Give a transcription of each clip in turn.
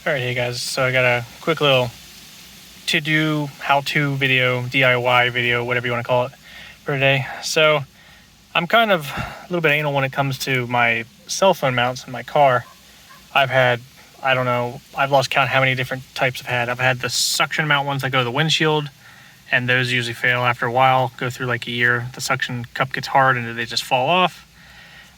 Alright, hey guys, so I got a quick little to-do, how-to video, DIY video, whatever you want to call it, for today. So I'm kind of a little bit anal when it comes to my cell phone mounts in my car. I've had, I don't know, I've lost count how many different types I've had. I've had the suction mount ones that go to the windshield, and those usually fail after a while, go through like a year. The suction cup gets hard and they just fall off.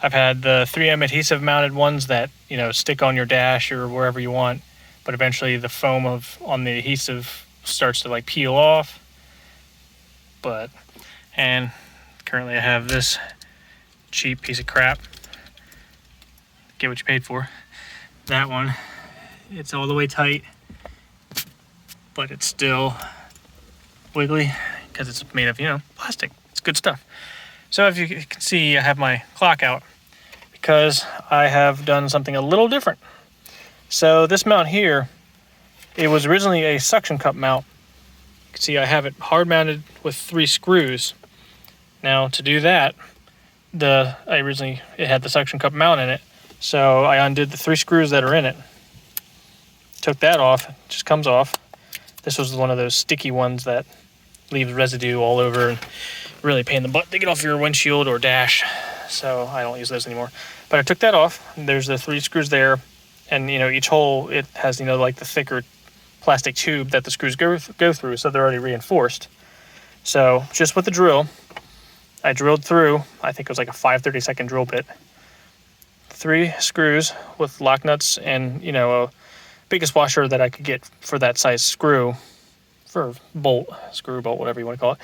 I've had the 3M adhesive mounted ones that, stick on your dash or wherever you want, but eventually the foam on the adhesive starts to like peel off. And currently I have this cheap piece of crap. Get what you paid for. That one, it's all the way tight, but it's still wiggly because it's made of, plastic. It's good stuff. So if you can see, I have my clock out because I have done something a little different. So this mount here, it was originally a suction cup mount. You can see I have it hard mounted with 3 screws. Now to do that, it had the suction cup mount in it. So I undid the 3 screws that are in it. Took that off, it just comes off. This was one of those sticky ones that leaves residue all over and really pain in the butt to get off your windshield or dash. So I don't use those anymore. But I took that off. There's the 3 screws there. And, each hole, it has, like the thicker plastic tube that the screws go through, so they're already reinforced. So just with the drill, I drilled through, I think it was like a 5/32 drill bit, 3 screws with lock nuts and, a biggest washer that I could get for that size screw, for screw bolt, whatever you want to call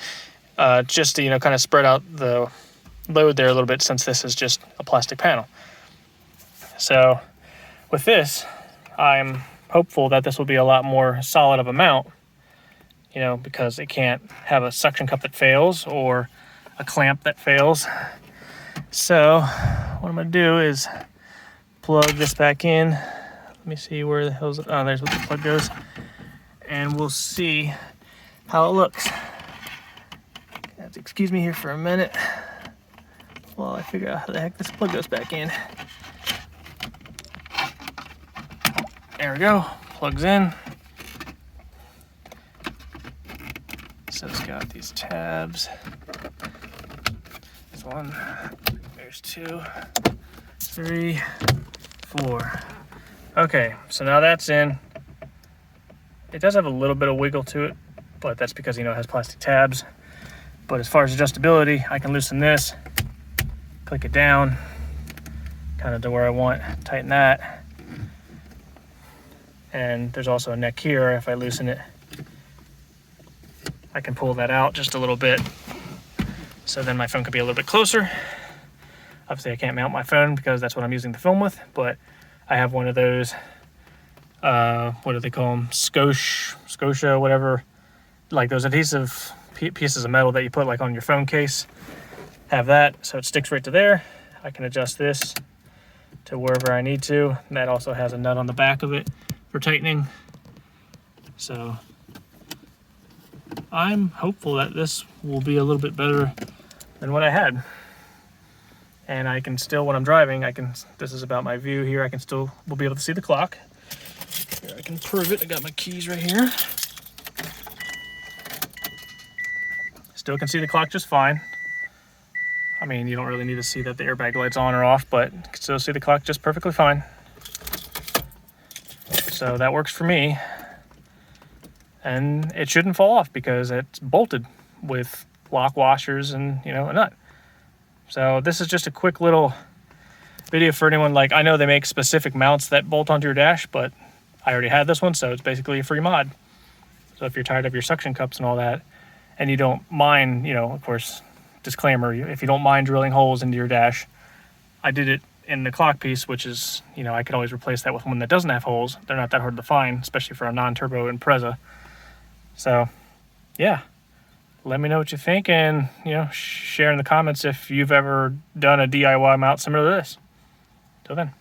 it, just to, kind of spread out the load there a little bit since this is just a plastic panel. So with this, I'm hopeful that this will be a lot more solid of a mount, because it can't have a suction cup that fails or a clamp that fails. So what I'm going to do is plug this back in. Let me see where the hell's it. Oh, there's where the plug goes. And we'll see how it looks. You have to excuse me here for a minute while I figure out how the heck this plug goes back in. There we go, plugs in. So it's got these tabs. There's 1, there's 2, 3, 4. Okay, so now that's in. It does have a little bit of wiggle to it, but that's because, it has plastic tabs. But as far as adjustability, I can loosen this, click it down, kind of to where I want, tighten that. And there's also a neck here. If I loosen it, I can pull that out just a little bit. So then my phone could be a little bit closer. Obviously I can't mount my phone because that's what I'm using the film with, but I have one of those, what do they call them? Scotia, whatever. Like those adhesive pieces of metal that you put like on your phone case. Have that, so it sticks right to there. I can adjust this to wherever I need to. And that also has a nut on the back of it for tightening. So I'm hopeful that this will be a little bit better than what I had. And I can still, when I'm driving, this is about my view here, we'll be able to see the clock. Here, I can prove it. I got my keys right here. Still can see the clock just fine. I mean, you don't really need to see that the airbag light's on or off, but you can still see the clock just perfectly fine. So that works for me. And it shouldn't fall off because it's bolted with lock washers and, a nut. So this is just a quick little video for anyone. I know they make specific mounts that bolt onto your dash, but I already had this one, so it's basically a free mod. So if you're tired of your suction cups and all that, and you don't mind, of course, disclaimer, if you don't mind drilling holes into your dash, I did it in the clock piece, which is, I could always replace that with one that doesn't have holes. They're not that hard to find, especially for a non-turbo Impreza. So, yeah. Let me know what you think, and, share in the comments if you've ever done a DIY mount similar to this. Till then.